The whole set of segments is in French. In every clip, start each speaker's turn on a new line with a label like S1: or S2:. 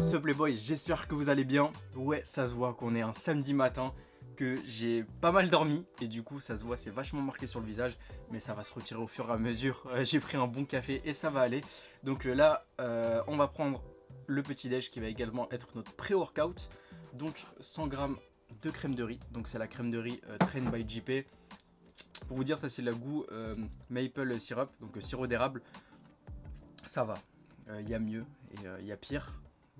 S1: What's up les boys, j'espère que vous allez bien. Ouais, ça se voit qu'on est un samedi matin, que j'ai pas mal dormi et du coup ça se voit, c'est vachement marqué sur le visage, mais ça va se retirer au fur et à mesure. J'ai pris un bon café et ça va aller. Donc là on va prendre le petit déj qui va également être notre pré-workout. Donc 100 g de crème de riz, donc c'est la crème de riz Train by JP. Pour vous dire, ça c'est le goût maple syrup, donc sirop d'érable. Ça va, il y a mieux et il y a pire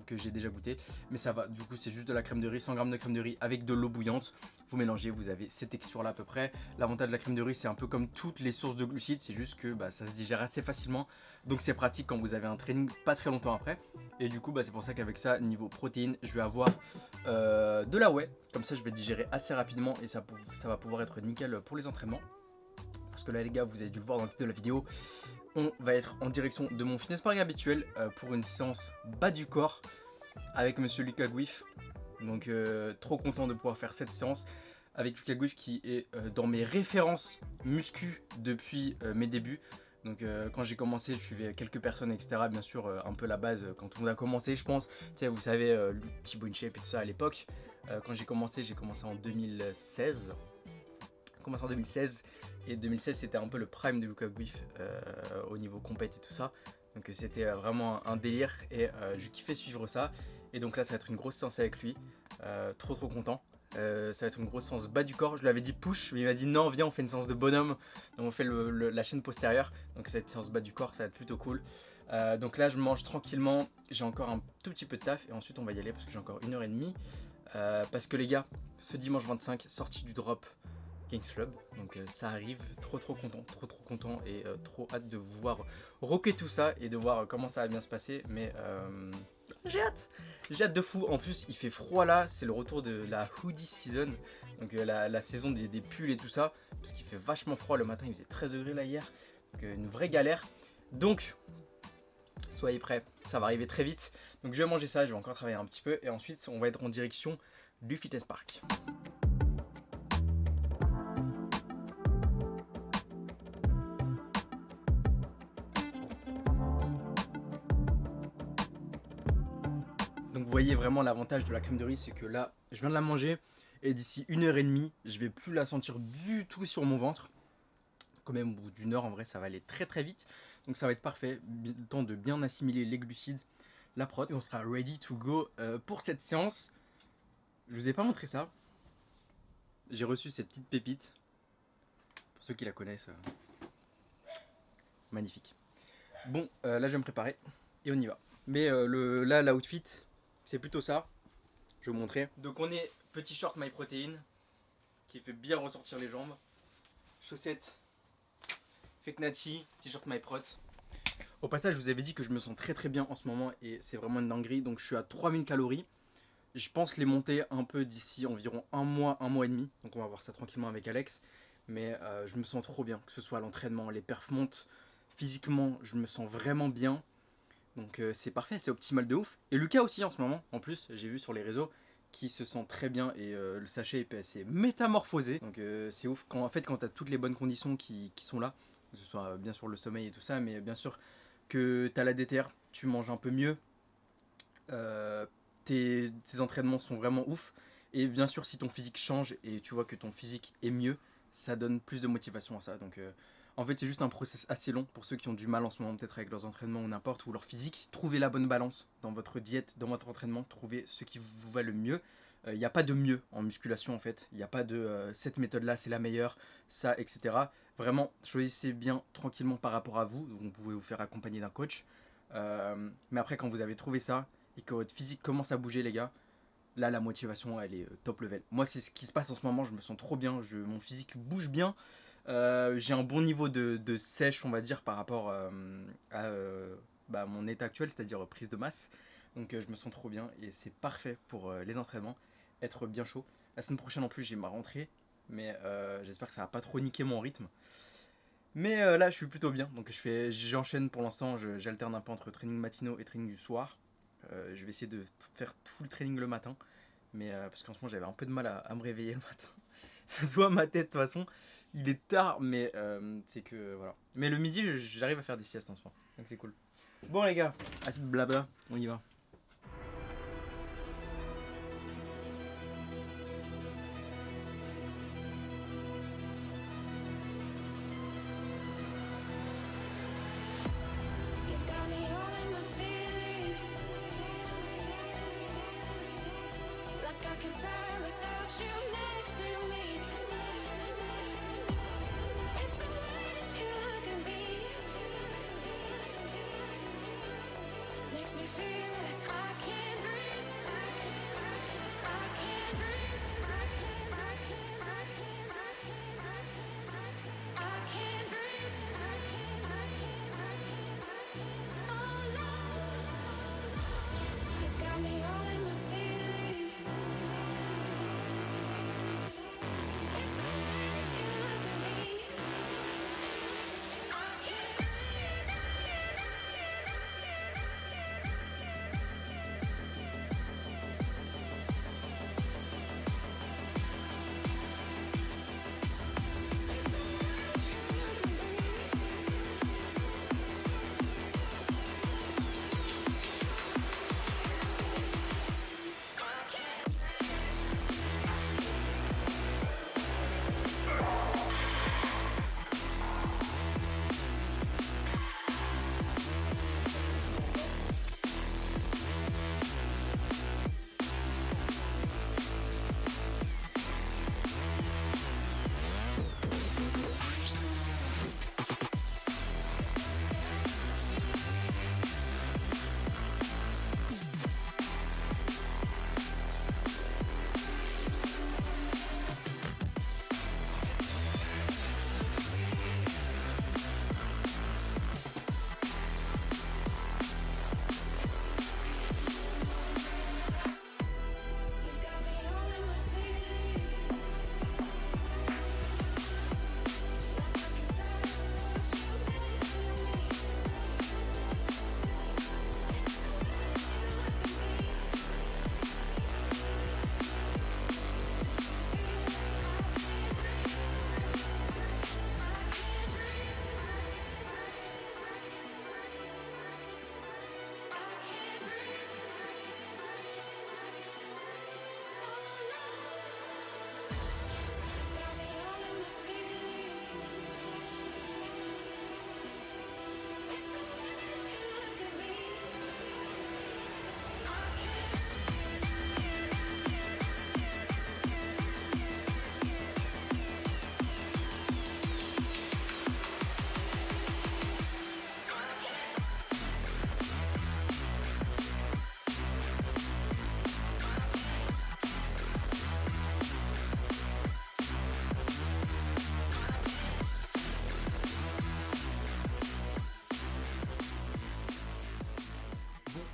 S1: que j'ai déjà goûté, mais ça va. Du coup c'est juste de la crème de riz, 100 g de crème de riz avec de l'eau bouillante. Vous mélangez, vous avez ces textures là à peu près. L'avantage de la crème de riz, c'est un peu comme toutes les sources de glucides, c'est juste que ça se digère assez facilement, donc c'est pratique quand vous avez un training pas très longtemps après. Et du coup c'est pour ça qu'avec ça, niveau protéines, je vais avoir de la whey, comme ça je vais digérer assez rapidement et ça va pouvoir être nickel pour les entraînements. Parce que là les gars, vous avez dû le voir dans le titre de la vidéo, on va être en direction de mon fitness park habituel pour une séance bas du corps avec monsieur Lucas Gouif. Donc trop content de pouvoir faire cette séance avec Lucas Gouif qui est dans mes références muscu depuis mes débuts. Donc quand j'ai commencé, je suivais quelques personnes, etc. Bien sûr, un peu la base quand on a commencé, je pense. Tu sais, vous savez, le Thibaut InShape et tout ça à l'époque. Quand j'ai commencé en 2016. Commencé en 2016 et 2016 c'était un peu le prime de Lucas Gouif au niveau compète et tout ça, donc c'était vraiment un délire et je kiffais suivre ça. Et donc là ça va être une grosse séance avec lui, trop content. Ça va être une grosse séance bas du corps. Je lui avais dit push, mais il m'a dit non, viens on fait une séance de bonhomme, donc on fait la chaîne postérieure, donc cette séance bas du corps ça va être plutôt cool. Donc là je mange tranquillement, j'ai encore un tout petit peu de taf et ensuite on va y aller parce que j'ai encore 1h30 parce que les gars, ce dimanche 25, sortie du drop Kings Club, donc ça arrive, trop content et trop hâte de voir rocker tout ça et de voir comment ça va bien se passer. Mais j'ai hâte de fou. En plus il fait froid là, c'est le retour de la hoodie season, donc la saison des pulls et tout ça, parce qu'il fait vachement froid le matin, il faisait 13 degrés là hier, donc une vraie galère. Donc soyez prêts, ça va arriver très vite. Donc je vais manger ça, je vais encore travailler un petit peu et ensuite on va être en direction du fitness park. Donc vous voyez vraiment l'avantage de la crème de riz, c'est que là je viens de la manger et d'ici 1h30 je vais plus la sentir du tout sur mon ventre. Quand même au bout d'une heure en vrai ça va aller très vite, donc ça va être parfait, le temps de bien assimiler les glucides, la prot, et on sera ready to go pour cette séance. Je vous ai pas montré ça, j'ai reçu cette petite pépite, pour ceux qui la connaissent, magnifique. Bon là je vais me préparer et on y va, mais là l'outfit c'est plutôt ça, je vais vous montrer. Donc on est petit short MyProtein qui fait bien ressortir les jambes, chaussettes Feknati, t-shirt MyProt. Au passage, je vous avais dit que je me sens très bien en ce moment et c'est vraiment une dinguerie. Donc je suis à 3000 calories. Je pense les monter un peu d'ici environ un mois et demi. Donc on va voir ça tranquillement avec Alex. Mais je me sens trop bien, que ce soit à l'entraînement, les perfs montent. Physiquement, je me sens vraiment bien. Donc c'est parfait, c'est optimal de ouf. Et Lucas aussi en ce moment, en plus, j'ai vu sur les réseaux, qui se sent très bien et le sachet est métamorphosé. Donc c'est ouf, en fait quand tu as toutes les bonnes conditions qui sont là, que ce soit bien sûr le sommeil et tout ça, mais bien sûr que tu as la déterre, tu manges un peu mieux, tes entraînements sont vraiment ouf. Et bien sûr si ton physique change et tu vois que ton physique est mieux, ça donne plus de motivation à ça. Donc en fait c'est juste un process assez long pour ceux qui ont du mal en ce moment peut-être avec leurs entraînements ou n'importe, ou leur physique. Trouvez la bonne balance dans votre diète, dans votre entraînement, trouvez ce qui vous va le mieux. Il n'y a pas de mieux en musculation en fait, il n'y a pas de cette méthode là c'est la meilleure, ça etc. Vraiment choisissez bien tranquillement par rapport à vous, donc vous pouvez vous faire accompagner d'un coach. Mais après quand vous avez trouvé ça et que votre physique commence à bouger les gars, là la motivation elle est top level. Moi c'est ce qui se passe en ce moment, je me sens trop bien, mon physique bouge bien. J'ai un bon niveau de sèche on va dire par rapport à mon état actuel, c'est-à-dire prise de masse. Donc je me sens trop bien et c'est parfait pour les entraînements, être bien chaud. La semaine prochaine en plus j'ai ma rentrée, mais j'espère que ça va pas trop niquer mon rythme. Mais là je suis plutôt bien, donc j'enchaîne pour l'instant, j'alterne un peu entre training matinaux et training du soir. Je vais essayer de faire tout le training le matin, mais parce qu'en ce moment j'avais un peu de mal à me réveiller le matin. Ça se voit à ma tête de toute façon, il est tard, mais c'est que voilà. Mais le midi j'arrive à faire des siestes en ce moment, donc c'est cool. Bon les gars, assez de blabla, on y va.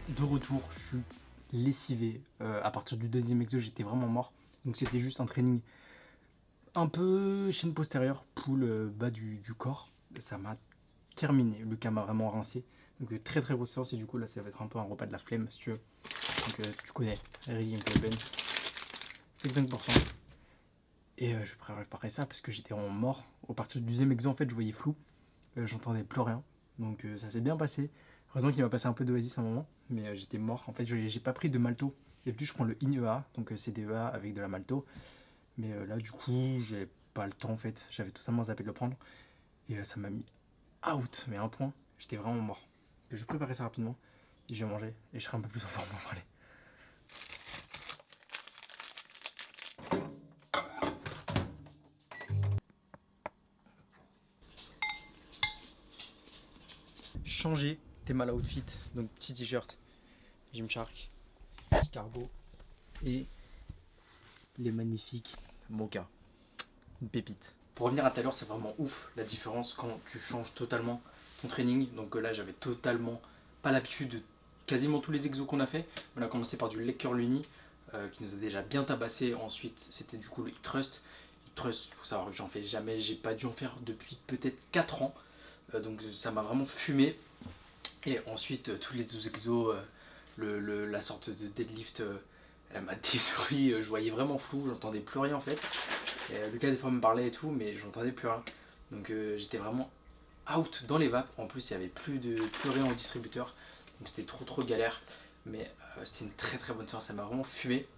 S1: De retour, je suis lessivé. À partir du deuxième exo, j'étais vraiment mort. Donc c'était juste un training un peu chaîne postérieure, poule bas du corps. Ça m'a terminé. Le cas m'a vraiment rincé. Donc très très grosse séance et du coup là ça va être un peu un repas de la flemme si tu veux. Donc tu connais, Harry Benz, c'est 5%. Et je préparais ça parce que j'étais vraiment mort. Au partir du deuxième exo en fait je voyais flou. J'entendais plus rien. Donc ça s'est bien passé. Heureusement qu'il m'a passé un peu d'oasis à un moment, mais j'étais mort. En fait, j'ai pas pris de malto. D'habitude, je prends le INEA, donc c'est des EA avec de la malto. Mais là, du coup, j'ai pas le temps en fait. J'avais totalement zappé de le prendre. Et ça m'a mis out, mais à un point. J'étais vraiment mort. Je vais préparer ça rapidement. Et je vais manger. Et je serai un peu plus en forme pour parler. Changer tes mal outfit. Donc, petit t-shirt, Gymshark, petit cargo. Et les magnifiques mocha. Une pépite. Pour revenir à tout à l'heure, c'est vraiment ouf la différence quand tu changes totalement ton training. Donc là, j'avais totalement pas l'habitude de quasiment tous les exos qu'on a fait. On a commencé par du leg curl uni qui nous a déjà bien tabassé. Ensuite, c'était du coup le hip thrust. Hip thrust, il faut savoir que j'en fais jamais. J'ai pas dû en faire depuis peut-être 4 ans. Donc ça m'a vraiment fumé. Et ensuite, tous les 12 exos, la sorte de deadlift, elle m'a détruit. Je voyais vraiment flou, j'entendais plus rien en fait. Et Lucas des fois me parlait et tout, mais j'entendais plus rien. Donc j'étais vraiment out dans les vapes. En plus, il n'y avait plus rien au distributeur. Donc c'était trop galère. Mais c'était une très bonne séance, ça m'a vraiment fumé.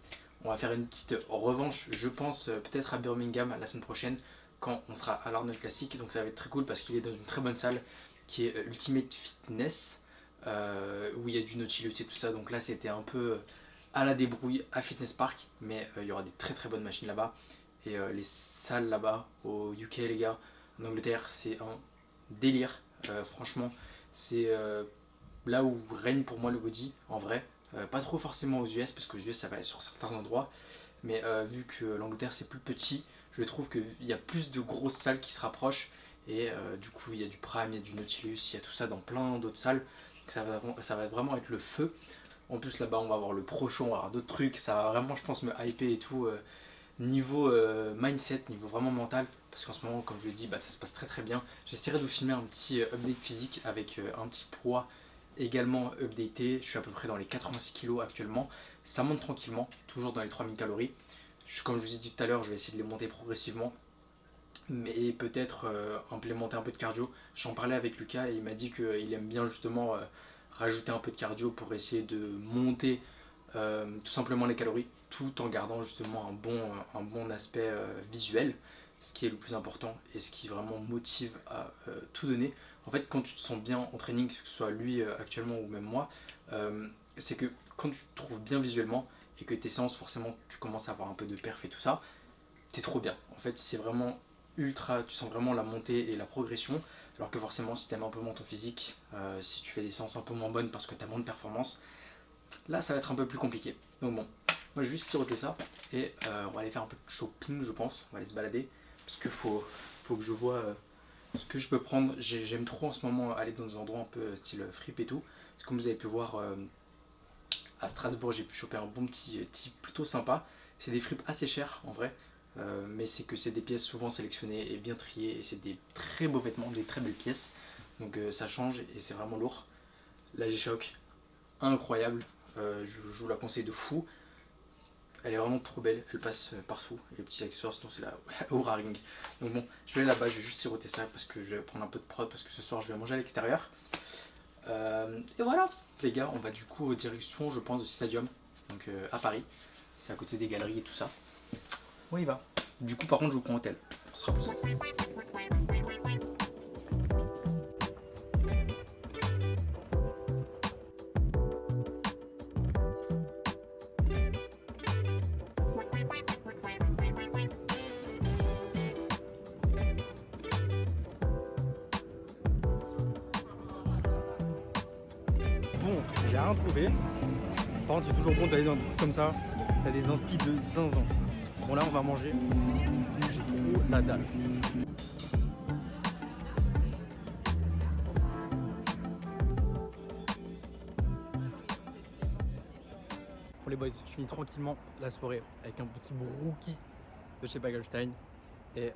S1: On va faire une petite revanche, je pense, peut-être à Birmingham la semaine prochaine, quand on sera à l'Arnold Classic. Donc ça va être très cool parce qu'il est dans une très bonne salle qui est Ultimate Fitness, où il y a du Nautilus et tout ça. Donc là, c'était un peu à la débrouille à Fitness Park, mais il y aura des très bonnes machines là-bas. Et les salles là-bas au UK, les gars, en Angleterre, c'est un délire. Franchement, c'est là où règne pour moi le body en vrai. Pas trop forcément aux US parce qu'aux US ça va être sur certains endroits, mais vu que l'Angleterre c'est plus petit, je trouve qu'il y a plus de grosses salles qui se rapprochent et du coup il y a du Prime, il y a du Nautilus, il y a tout ça dans plein d'autres salles. Donc ça va vraiment être le feu. En plus là-bas on va avoir le Pro Show, on va avoir d'autres trucs, ça va vraiment je pense me hyper et tout. Niveau mindset, niveau vraiment mental, parce qu'en ce moment comme je l'ai dit ça se passe très très bien. J'essaierai de vous filmer un petit update physique avec un petit poids également updaté. Je suis à peu près dans les 86 kg actuellement, ça monte tranquillement, toujours dans les 3000 calories. Comme je vous ai dit tout à l'heure, je vais essayer de les monter progressivement, mais peut-être implémenter un peu de cardio. J'en parlais avec Lucas et il m'a dit qu'il aime bien justement rajouter un peu de cardio pour essayer de monter tout simplement les calories, tout en gardant justement un bon aspect visuel, ce qui est le plus important et ce qui vraiment motive à tout donner. En fait, quand tu te sens bien en training, que ce soit lui actuellement ou même moi, c'est que quand tu te trouves bien visuellement et que tes séances, forcément, tu commences à avoir un peu de perf et tout ça, t'es trop bien. En fait, c'est vraiment ultra, tu sens vraiment la montée et la progression. Alors que forcément, si t'aimes un peu moins ton physique, si tu fais des séances un peu moins bonnes parce que t'as moins de performance, là ça va être un peu plus compliqué. Donc bon, moi je vais juste siroter ça et on va aller faire un peu de shopping je pense. On va aller se balader parce qu'il faut que je vois ce que je peux prendre. J'aime trop en ce moment aller dans des endroits un peu style fripe et tout. Parce que comme vous avez pu voir à Strasbourg, j'ai pu choper un bon petit type plutôt sympa. C'est des fripes assez chères en vrai. Mais c'est que c'est des pièces souvent sélectionnées et bien triées et c'est des très beaux vêtements, des très belles pièces. Donc ça change et c'est vraiment lourd. La G-Shock, incroyable. Je vous la conseille de fou. Elle est vraiment trop belle, elle passe partout. Et les petits accessoires, sinon c'est la Oura Ring. Donc bon, je vais aller là-bas, je vais juste siroter ça parce que je vais prendre un peu de prod parce que ce soir je vais manger à l'extérieur. Et voilà, les gars, on va du coup direction, je pense, du Stadium, donc à Paris. C'est à côté des galeries et tout ça. On y va. Du coup, par contre, je vous prends hôtel. Ce sera plus simple. Bon, j'ai rien trouvé. Par contre, c'est toujours bon d'aller dans un truc comme ça. T'as des inspi de zinzin. Bon, là, on va manger. J'ai trop la dalle. Pour les boys, je finis tranquillement la soirée avec un petit brookie de chez Bagelstein. Et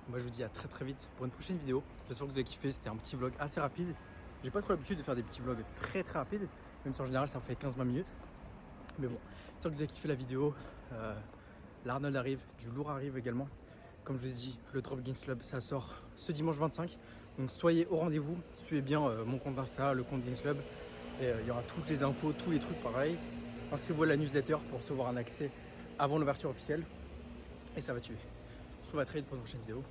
S1: moi, je vous dis à très très vite pour une prochaine vidéo. J'espère que vous avez kiffé. C'était un petit vlog assez rapide. J'ai pas trop l'habitude de faire des petits vlogs très très rapides, même si en général ça me fait 15-20 minutes. Mais bon, j'espère que vous avez kiffé la vidéo. L'Arnold arrive, du lourd arrive également. Comme je vous ai dit, le Drop Gains Club ça sort ce dimanche 25. Donc soyez au rendez-vous, suivez bien mon compte Insta, le compte Gains Club. Et il y aura toutes les infos, tous les trucs pareils. Inscrivez-vous à la newsletter pour recevoir un accès avant l'ouverture officielle. Et ça va tuer. On se retrouve à très vite pour une prochaine vidéo.